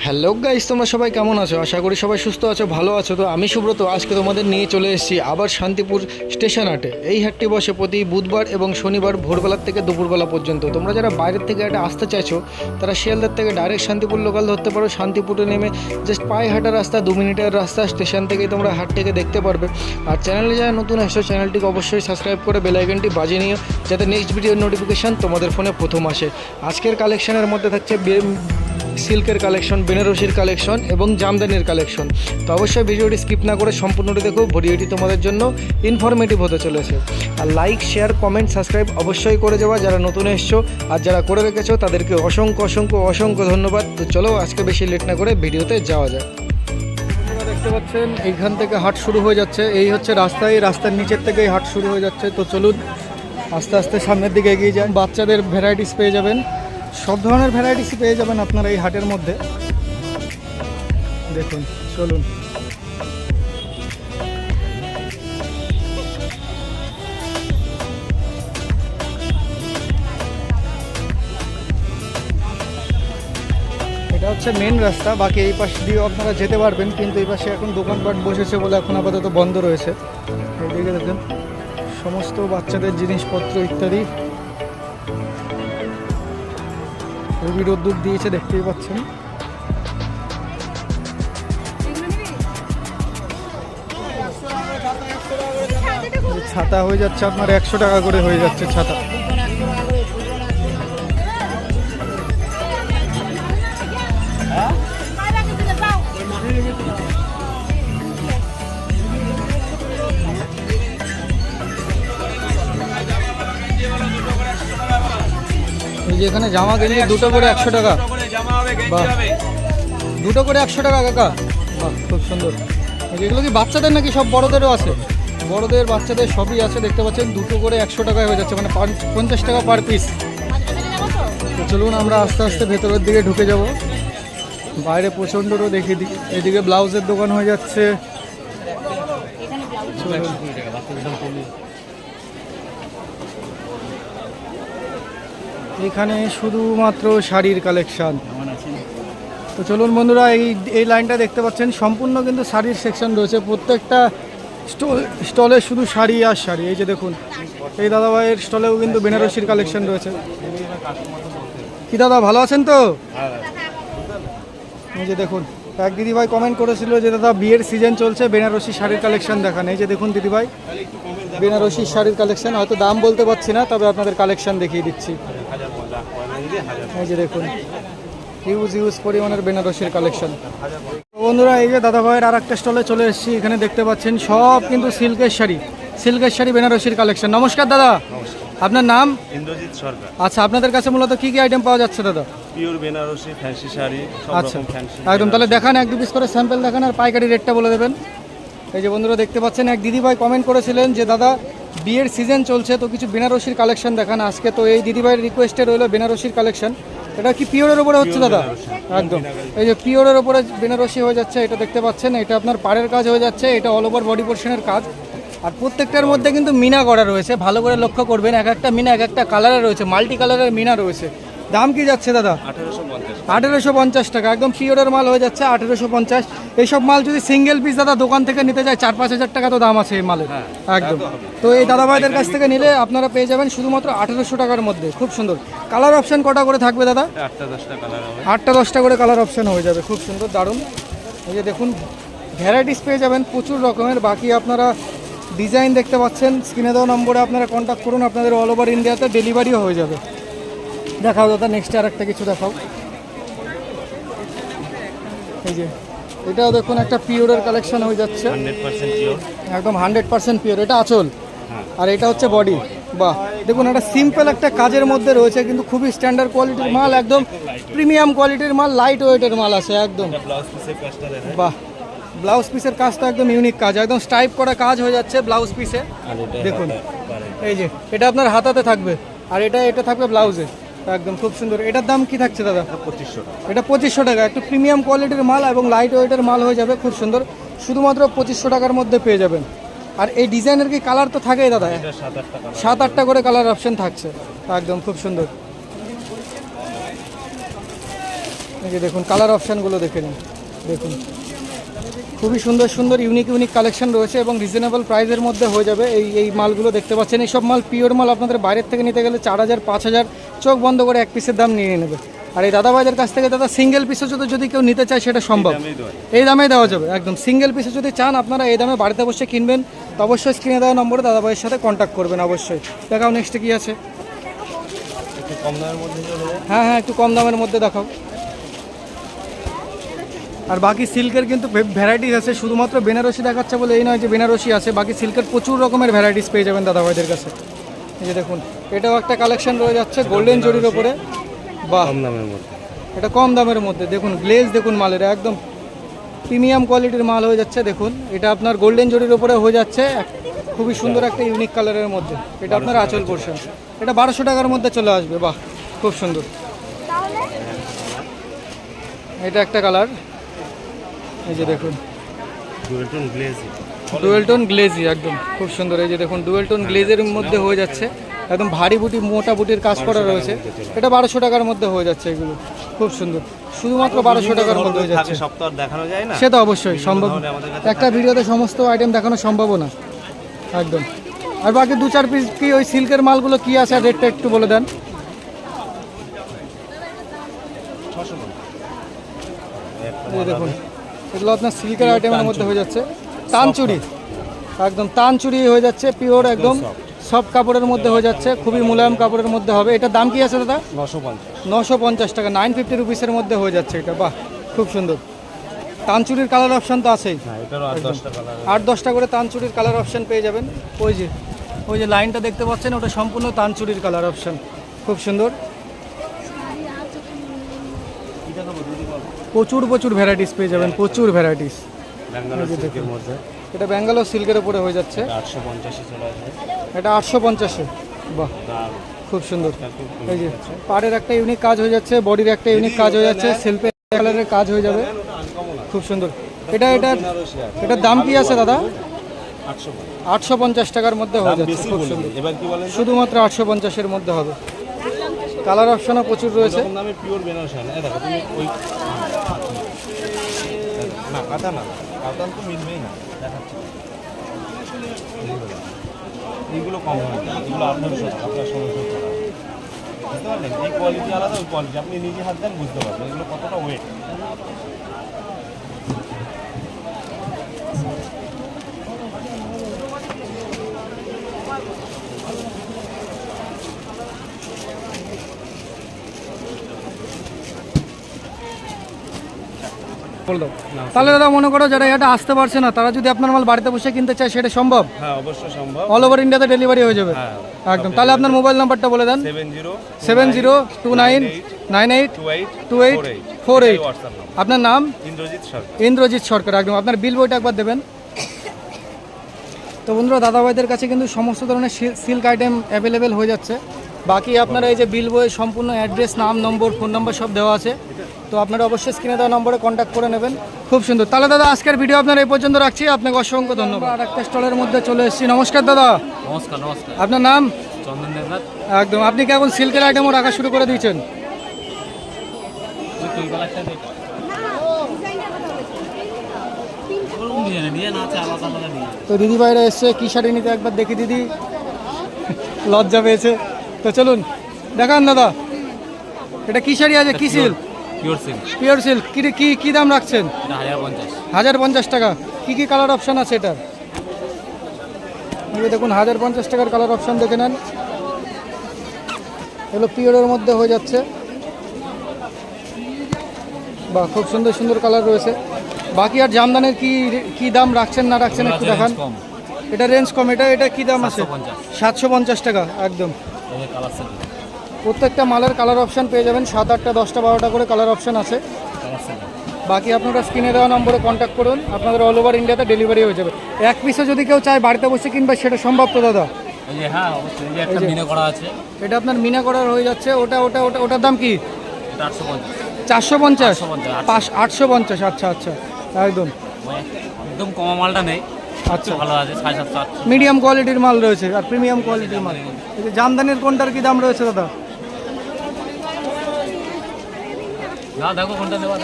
Hello guys, তোমরা সবাই কেমন আছো? আশা করি সবাই সুস্থ আছো, ভালো আছো। তো আমি সুব্রত আজকে তোমাদের নিয়ে চলে এসেছি আবার শান্তিপুর স্টেশন হাটে। এই হাটটি বসে প্রতি বুধবার এবং শনিবার ভোরবেলার থেকে দুপুরবেলা পর্যন্ত। তোমরা যারা বাইরের থেকে এটা আসতে চাইছো তারা শিয়ালদার থেকে ডাইরেক্ট শান্তিপুর লোকাল ধরতে পারো। শান্তিপুরে নেমে জাস্ট পায়ে হাঁটা রাস্তা, 2 মিনিটের রাস্তা। স্টেশন থেকেই তোমরা হাটটিকে দেখতে পারবে। আর চ্যানেলে যারা নতুন এসো চ্যানেলটিকে অবশ্যই সাবস্ক্রাইব করে বেল আইকনটি বাজিয়ে নিও, যাতে নেক্সট ভিডিওর নোটিফিকেশান তোমাদের ফোনে প্রথম আসে। আজকের কালেকশনের মধ্যে থাকছে সিল্কের কালেকশন, বেনারসির কালেকশন এবং জামদানির কালেকশন। তো অবশ্যই ভিডিওটি স্কিপ না করে সম্পূর্ণটি দেখো। ভিডিওটি তোমাদের জন্য ইনফরমেটিভ হতে চলেছে। আর লাইক, শেয়ার, কমেন্ট, সাবস্ক্রাইব অবশ্যই করে যাওয়া যারা নতুন এসছো, আর যারা করে রেখেছো তাদেরকে অসংখ্য অসংখ্য অসংখ্য ধন্যবাদ। তো চলো আজকে বেশি লেট না করে ভিডিওতে যাওয়া যায়। আপনারা দেখতে পাচ্ছেন এইখান থেকে হাট শুরু হয়ে যাচ্ছে। এই হচ্ছে রাস্তা, এই রাস্তার নিচের থেকেই হাট শুরু হয়ে যাচ্ছে। তো চলুন আস্তে আস্তে সামনের দিকে এগিয়ে যান। বাচ্চাদের ভ্যারাইটিস পেয়ে যাবেন, সব ধরনের ভ্যারাইটিসই পেয়ে যাবেন আপনারা এই হাটের মধ্যে। দেখুন, চলুন। এটা হচ্ছে মেন রাস্তা, বাকি এই পাশ দিয়েও আপনারা যেতে পারবেন, কিন্তু এই পাশে এখন দোকানপাট বসেছে বলে এখন আপাতত বন্ধ রয়েছে। এইদিকে দেখুন সমস্ত বাচ্চাদের জিনিসপত্র ইত্যাদি। রবি রোদ্দুর দিয়েছে, দেখতেই পাচ্ছেন। ছাতা হয়ে যাচ্ছে আপনার 100 টাকা করে হয়ে যাচ্ছে ছাতা। এই যে এখানে জামা কিনলে দুটো করে 100 টাকা। বাহ, দুটো করে 100 টাকা কাকা। বাহ, খুব সুন্দর। এগুলো কি বাচ্চাদের নাকি সব বড়দেরও আছে? বড়দের বাচ্চাদের সবই আছে, দেখতে পাচ্ছেন। দুটো করে 100 টাকায় হয়ে যাচ্ছে, মানে 50 টাকা পার পিস। তো চলুন আমরা আস্তে আস্তে ভেতরের দিকে ঢুকে যাব। বাইরে প্রচণ্ড রোদ, দেখিয়ে দিই। এদিকে ব্লাউজের দোকান হয়ে যাচ্ছে। এখানে শুধুমাত্র শাড়ির কালেকশন। তো চলুন বন্ধুরা, এই লাইনটা দেখতে পাচ্ছেন সম্পূর্ণ কিন্তু শাড়ির সেকশন রয়েছে। প্রত্যেকটা স্টলে শুধু শাড়ি আর শাড়ি। এই যে দেখুন, এই দাদাভাইয়ের স্টলেও কিন্তু বেনারসির কালেকশন রয়েছে। কি দাদা, ভালো আছেন তো? এই যে দেখুন, এক দিদিভাই কমেন্ট করেছিল যে দাদা বিয়ের সিজন চলছে, বেনারসি শাড়ির কালেকশন দেখান। এই যে দেখুন দিদিভাই, বেনারসি শাড়ির কালেকশন। হয়তো দাম বলতে পারছি না, তবে আপনাদের কালেকশন দেখিয়ে দিচ্ছি। এই যে দেখুন, হিউজ পরিমাণের বেনারসির কালেকশন। বন্ধুরা, এই যে দাদা ভাইয়ের আর একটা স্টলে চলে এসেছি। এখানে দেখতে পাচ্ছেন সব কিন্তু সিল্কের শাড়ি বেনারসির কালেকশন। নমস্কার দাদা, আপনার নাম? ইন্দ্রজিৎ সরকার। আচ্ছা, আপনাদের কাছে মূলত কি কি আইটেম পাওয়া যাচ্ছে দাদা? পিওর বেনারসি, ফ্যান্সি শাড়ি, সব আচ্ছা, রকম ফ্যান্সি। একদম। তাহলে দেখান, 1-2 পিস করে স্যাম্পল দেখান আর পাইকারি রেটটা বলে দেবেন। এই যে বন্ধুরা দেখতে পাচ্ছেন, এক দিদিভাই কমেন্ট করেছিলেন যে দাদা বিয়ের সিজন চলছে, তো কিছু বেনারসির কালেকশন দেখান আজকে। তো এই দিদিভাইয়ের রিকোয়েস্টে রইলো বেনারসির কালেকশন। এটা কি পিওরের উপরে হচ্ছে দাদা? একদম, এই যে পিওরের উপরে বেনারসি হয়ে যাচ্ছে। এটা দেখতে পাচ্ছেন, এটা আপনার পাড়ের কাজ হয়ে যাচ্ছে, এটা অল ওভার বডি পোর্শনের কাজ। আর প্রত্যেকটার মধ্যে কিন্তু মিনা করা রয়েছে, ভালো করে লক্ষ্য করবেন। এক একটা মিনা এক একটা কালারে রয়েছে, মাল্টি কালারের মিনা রয়েছে। দাম কি যাচ্ছে দাদা? 1850 টাকা। একদম পিওরের মাল হয়ে যাচ্ছে 1850। এইসব মাল যদি সিঙ্গেল পিস দাদা দোকান থেকে নিতে যায় 4-5 হাজার টাকা তো দাম আছে এই মালের। একদম। তো এই দাদাভাইদের কাছ থেকে নিলে আপনারা পেয়ে যাবেন শুধুমাত্র 1800 টাকার মধ্যে। খুব সুন্দর। কালার অপশন কটা করে থাকবে দাদা? 8-10টা করে কালার অপশন হয়ে যাবে। খুব সুন্দর, দারুণ। এই যে দেখুন, ভ্যারাইটিস পেয়ে যাবেন প্রচুর রকমের। বাকি আপনারা ডিজাইন দেখতে পাচ্ছেন, স্ক্রিনে দেওয়া নম্বরে আপনারা কন্ট্যাক্ট করুন, আপনাদের অল ওভার ইন্ডিয়াতে ডেলিভারিও হয়ে যাবে। দেখাও দাদা, নেক্সট আর একটা কিছু দেখাও। এই যে এটাও দেখুন, একটা পিওরের কালেকশন হয়ে যাচ্ছে, 100% পিওর। একদম 100% পিওর। এটা আঁচল আর এটা হচ্ছে বডি। বাহ, দেখুন একটা সিম্পল একটা কাজের মধ্যে রয়েছে, কিন্তু খুবই স্ট্যান্ডার্ড কোয়ালিটির মাল, একদম প্রিমিয়াম কোয়ালিটির মাল, লাইট ওয়েটের মাল আছে একদম। ব্লাউজ পিসের কাজটা দেখেন। বাহ, ব্লাউজ পিসের কাজটা একদম ইউনিক কাজ, একদম স্টাইপ করা কাজ হয়ে যাচ্ছে ব্লাউজ পিসে। দেখুন এই যে এটা আপনার হাতাতে থাকবে, আর এটা থাকবে ব্লাউজে। একদম খুব সুন্দর। এটার দাম কি থাকছে দাদা? 2500 টাকা। এটা 2500 টাকা। একটু প্রিমিয়াম কোয়ালিটির মাল এবং লাইট ওয়েটের মাল হয়ে যাবে, খুব সুন্দর। শুধুমাত্র 2500 টাকার মধ্যে পেয়ে যাবেন। আর এই ডিজাইনের কি কালার তো থাকেই দাদা? 7-8টা করে কালার অপশন থাকছে। একদম খুব সুন্দর। এই যে দেখুন কালার অপশানগুলো দেখে নিন, দেখুন খুবই সুন্দর সুন্দর ইউনিক কালেকশন রয়েছে এবং রিজনেবল প্রাইসের মধ্যে হয়ে যাবে। এই মালগুলো দেখতে পাচ্ছেন, এইসব মাল পিওর মাল আপনাদের বাইরের থেকে নিতে গেলে 4000 5000 চোখ বন্ধ করে এক পিসের দাম নিয়ে নেবে। আর এই দাদাভাইদের কাছ থেকে দাদা সিঙ্গেল পিসে যদি কেউ নিতে চায় সেটা সম্ভব, এই দামেই দেওয়া যাবে একদম। সিঙ্গেল পিসে যদি চান আপনারা এই দামে বাড়িতে বসে কিনবেন তো অবশ্যই স্ক্রিনে দেওয়া নম্বরে দাদাভাইয়ের সাথে কন্ট্যাক্ট করবেন অবশ্যই। দেখাও নেক্সটে কী আছে। একটু কম দামের মধ্যে চলে যায়। হ্যাঁ একটু কম দামের মধ্যে দেখাও। আর বাকি সিল্কের কিন্তু ভ্যারাইটিস আছে, শুধুমাত্র বেনারসি দেখাচ্ছে বলে এই নয় যে বেনারসি আছে, বাকি সিল্কের প্রচুর রকমের ভ্যারাইটিস পেয়ে যাবেন দাদাভাইদের কাছে। এই যে দেখুন এটাও একটা কালেকশন রয়ে যাচ্ছে গোল্ডেন জরির ওপরে, বাহ কম দামের মধ্যে, এটা কম দামের মধ্যে। দেখুন গ্লেজ দেখুন মালের একদম প্রিমিয়াম কোয়ালিটির মাল হয়ে যাচ্ছে। দেখুন এটা আপনার গোল্ডেন জরির ওপরে হয়ে যাচ্ছে, খুবই সুন্দর একটা ইউনিক কালারের মধ্যে। এটা আপনার আঁচল পোর্শন, এটা 1200 টাকার মধ্যে চলে আসবে, বাহ খুব সুন্দর। এটা একটা কালার, এই যে দেখুন ডুয়েল টোন গ্লেজি একদম খুব সুন্দর। এই যে দেখুন ডুয়েল টোন গ্লেজের মধ্যে হয়ে যাচ্ছে, একদম ভারী বুটি মোটা বুটির কাজ করা রয়েছে। এটা 1200 টাকার মধ্যে হয়ে যাচ্ছে, এগুলো খুব সুন্দর, শুধুমাত্র 1200 টাকার মধ্যে হয়ে যাচ্ছে। সপ্তাহ দেখানো যায় না, সে তো অবশ্যই সম্ভব, একটা ভিডিওতে সমস্ত আইটেম দেখানো সম্ভব না একদম। আর বাকি 2-4 পিস কি ওই সিল্কের মালগুলো কি আছে রেটটা একটু বলে দেন। এই দেখুন এগুলো আপনার সিল্কের আইটেমের মধ্যে হয়ে যাচ্ছে, তানচুরি একদম তানচুরি হয়ে যাচ্ছে, পিওর একদম সফট কাপড়ের মধ্যে হয়ে যাচ্ছে, খুবই মোলায়েম কাপড়ের মধ্যে হবে। এটার দাম কি আছে দাদা? 950 টাকা, 950 রুপিসের মধ্যে হয়ে যাচ্ছে এটা, বাহ খুব সুন্দর। তানচুরির কালার অপশান তো আছেই, 8-10টা করে তানচুরির কালার অপশান পেয়ে যাবেন। ওই যে লাইনটা দেখতে পাচ্ছেন ওটা সম্পূর্ণ তানচুরির কালার অপশান, খুব সুন্দর। প্রচুর ভ্যারাইটিস পেয়ে যাবেন, প্রচুর ভ্যারাইটিস। এটা ব্যাঙ্গালোর সিল্কের উপরে হয়ে যাচ্ছে, 850 চলে আসবে, এটা 850-এ, বাহ খুব সুন্দর। এই যে পাড়ের একটা ইউনিক কাজ হয়ে যাচ্ছে, বডির একটা ইউনিক কাজ হয়ে যাচ্ছে, সেলফে কালারের কাজ হয়ে যাবে, খুব সুন্দর। এটার দাম কি আছে দাদা? 850 টাকার মধ্যে হয়ে যাচ্ছে, খুব সুন্দর। এবার কি বলেন, শুধুমাত্র 850-এর মধ্যে হবে। কালার অপশনও প্রচুর রয়েছে। কম দামে পিওর বেনারসি না, দেখো তুমি ওই না কাটা না, কাটান তো মিলবেই না, দেখাচ্ছি এইগুলো কম হয়, এগুলো আপনার সমস্যা বুঝতে পারলেন। এই কোয়ালিটি আলাদা, ওই কোয়ালিটি আপনি নিজে হাত দেন বুঝতে পারবেন এগুলো কতটা ওয়েট। তাহলে দাদা মনে করো যারা এটা আসতে পারছে না তারা যদি আপনার মাল বাড়িতে বসে কিনতে চায় সেটা সম্ভব? হ্যাঁ অবশ্যই সম্ভব, অল ওভার ইন্ডিয়াতে ডেলিভারি হয়ে যাবে একদম। তাহলে আপনার মোবাইল নাম্বারটা বলে দেন। 7029982848। আপনার নাম? ইন্দ্রজিৎ সরকার একদম। আপনার বিল বইটা একবার দেবেন। তো বন্ধুরা দাদাভাইদের কাছে কিন্তু সমস্ত ধরনের সিল্ক আইটেম অ্যাভেলেবেল হয়ে যাচ্ছে। বাকি আপনারা এই যে বিল বই সম্পূর্ণ অ্যাড্রেস, নাম, নম্বর, ফোন নম্বর সব দেওয়া আছে, তো আপনারা অবশ্যই স্ক্রিনে দেওয়া নম্বরে কন্ট্যাক্ট করে নেবেন। খুব সুন্দর। তাহলে দাদা আজকের ভিডিও আপনারা এই পর্যন্ত রাখছি, আপনাকে অসংখ্য ধন্যবাদ। আর একটা স্টলের মধ্যে চলে এসেছি। নমস্কার দাদা। নমস্কার। আপনার নাম? চন্দন দেবনাথ। একদম। আপনি কি এখন সিল্কের আইটেমও রাখা শুরু করে দিয়েছেন? তো দিদি ভাইরা এসছে, কী শাড়ি নিতে একবার দেখি দিদি, লজ্জা পেয়েছে। তো চলুন দেখান দাদা, এটা কী শাড়ি আছে, কী সিল্ক? Pure silk. কী দাম রাখছেন? 1050 টাকা। কী কালার অপশান আছে এটা? দেখুন 1050 টাকার কালার অপশান দেখে নেন। এগুলো পিওরের মধ্যে হয়ে যাচ্ছে, বা খুব সুন্দর কালার রয়েছে। বাকি আর জামদানের কি দাম রাখছেন না রাখছেন একটু দেখান। এটা রেঞ্জ কম। এটা কি দাম আছে? 750 টাকা একদম। প্রত্যেকটা মালের কালার অপশান পেয়ে যাবেন, 7, 8, 10, 12টা করে কালার অপশান আছে। বাকি আপনারা স্ক্রিনে দেওয়া নম্বরে কন্ট্যাক্ট করুন, আপনাদের অল ওভার ইন্ডিয়াতে ডেলিভারি হয়ে যাবে। এক পিসে যদি কেউ চায় বাড়িতে বসে কিনবে সেটা সম্ভব তো দাদা? এটা আপনার মিনা করার হয়ে যাচ্ছে। ওটার দাম কি? 450? 850। আচ্ছা একদম কমা মালটা নেই। আচ্ছা ভালো আছে, 750। মিডিয়াম কোয়ালিটির মাল রয়েছে আর প্রিমিয়াম কোয়ালিটির মাল। এই যে জামদানির কোনটার কি দাম রয়েছে দাদা? না দেখো কোনটা নেবা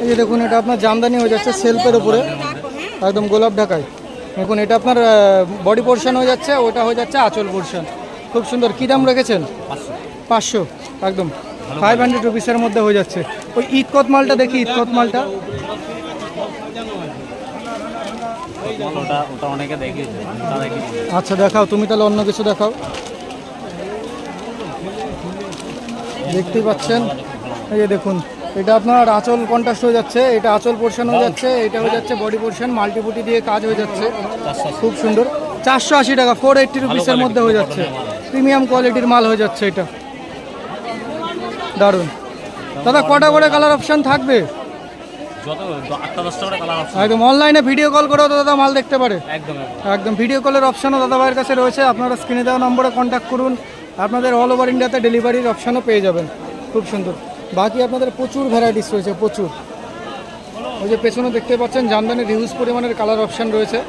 এই যে দেখুন, এটা আপনার জামদানি হয়ে যাচ্ছে সেলফের উপরে, একদম গোলাপ ঢাকায়। দেখুন এটা আপনার বডি পোর্শন হয়ে যাচ্ছে, ওটা হয়ে যাচ্ছে আঁচল পোর্শন। খুব সুন্দর। কী দাম রেখেছেন? 500 একদম 500 রুপিসের মধ্যে হয়ে যাচ্ছে। ওই ইতকত মালটা দেখি, ইতকত মালটা। ওটা ওটা অনেকে দেখিয়েছে, ওটা দেখিনি। আচ্ছা দেখাও তুমি, তাহলে অন্য কিছু দেখাও। দেখতেই পাচ্ছেন, এই যে দেখুন, এটা আপনার আঁচল কন্ট্রাস্ট হয়ে যাচ্ছে, এটা আঁচল পোর্শন হয়ে যাচ্ছে, এটা হয়ে যাচ্ছে বডি পোর্শন, মাল্টিপুটি দিয়ে কাজ হয়ে যাচ্ছে। খুব সুন্দর। 480 টাকা, 480 রুপিসের মধ্যে হয়ে যাচ্ছে। প্রিমিয়াম কোয়ালিটির মাল হয়ে যাচ্ছে এটা। দারুণ। দাদা কটা করে কালার অপশান থাকবে? যত 8-10টা করে কালার অপশন। একদম অনলাইনে ভিডিও কল করেও তো দাদা মাল দেখতে পারে। একদম একদম ভিডিও কলের অপশানও দাদা ভাইয়ের কাছে রয়েছে। আপনারা স্ক্রিনে দেওয়া নম্বরে কন্ট্যাক্ট করুন, আপনাদের অল ওভার ইন্ডিয়াতে ডেলিভারির অপশানও পেয়ে যাবেন। খুব সুন্দর। বাকি আপনাদের প্রচুর ভ্যারাইটিস রয়েছে, প্রচুর। ওই যে পেছনে দেখতে পাচ্ছেন জামদানির হিউজ পরিমাণের কালার অপশান রয়েছে।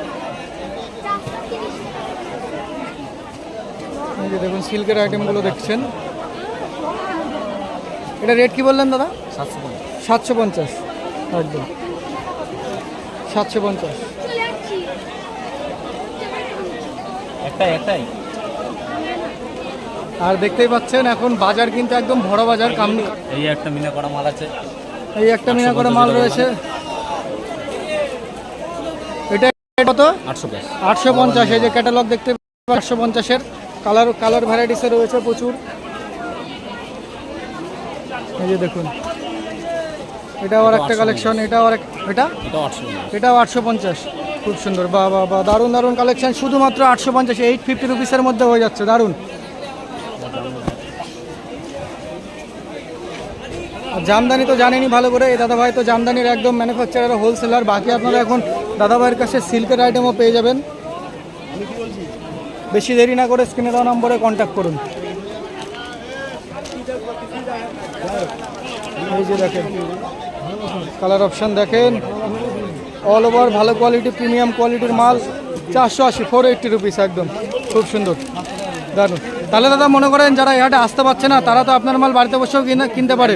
এই যে দেখুন সিল্কের আইটেমগুলো দেখছেন। এটা রেট কি বললেন দাদা? 750 একদম 750। একটাই আর দেখতেই পাচ্ছেন এখন বাজার কিন্তু একদম ভরা বাজার। কামনি এই একটা মিনা করা মাল আছে। এই একটা মিনা করে মাল রয়েছে। এটা কত? 850। এই যে ক্যাটালগ দেখতে 850-এর কালার ভ্যারাইটিসে রয়েছে প্রচুর। এই যে দেখুন, এটাও আর একটা কালেকশন, এটাও এটাও 850। খুব সুন্দর। বাহ বাহ বাহ, দারুণ দারুণ কালেকশন। শুধুমাত্র 850, 850 রুপিসের মধ্যে হয়ে যাচ্ছে। দারুণ। আর জামদানি তো জানেনই ভালো করে, এই দাদাভাই তো জামদানির একদম ম্যানুফ্যাকচারার, হোলসেলার। বাকি আপনারা এখন দাদাভাইয়ের কাছে সিল্কের আইটেমও পেয়ে যাবেন। বেশি দেরি না করে স্ক্রিনে দেওয়া নম্বরে কন্ট্যাক্ট করুন। এই যে দেখেন কালার অপশান দেখেন, অল ওভার ভালো কোয়ালিটি, প্রিমিয়াম কোয়ালিটির মাল। 480, 480 রুপিস একদম। খুব সুন্দর, দারুণ। তাহলে দাদা মনে করেন যারা এই হাটে আসতে পারছে না, তারা তো আপনার মাল বাড়িতে বসেও কিনতে পারে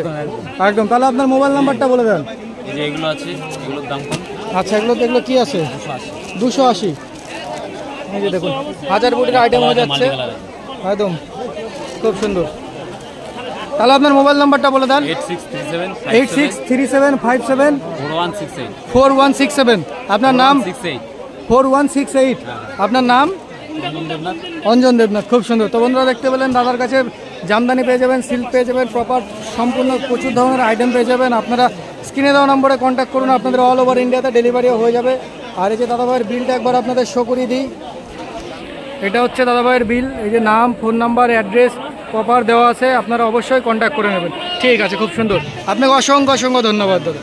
একদম। তাহলে আপনার মোবাইল নাম্বারটা বলে দেন। এই যে এগুলো আছে, এগুলোর দাম কম। আচ্ছা, এগুলো কি আছে? 280। এই যে দেখুন হাজার কোটির আইটেম হয়ে যাচ্ছে একদম। খুব সুন্দর। তাহলে আপনার মোবাইল নাম্বারটা বলে দেন। 863757 4167। আপনার নাম? 4168। আপনার নাম? অঞ্জন দেবনাথ। খুব সুন্দর। তো বন্ধুরা দেখতে পেলেন দাদার কাছে জামদানি পেয়ে যাবেন, সিল্ক পেয়ে যাবেন, প্রপার সম্পূর্ণ প্রচুর ধরনের আইটেম পেয়ে যাবেন। আপনারা স্ক্রিনে দেওয়া নম্বরে কন্ট্যাক্ট করুন, আপনাদের অল ওভার ইন্ডিয়াতে ডেলিভারিও হয়ে যাবে। আর এই যে দাদাভাইয়ের বিলটা একবার আপনাদের শো করিয়ে দিই। এটা হচ্ছে দাদাভাইয়ের বিল। এই যে নাম, ফোন নাম্বার, অ্যাড্রেস প্রপার দেওয়া আছে, আপনারা অবশ্যই কন্ট্যাক্ট করে নেবেন। ঠিক আছে, খুব সুন্দর। আপনাকে অসংখ্য ধন্যবাদ দাদা।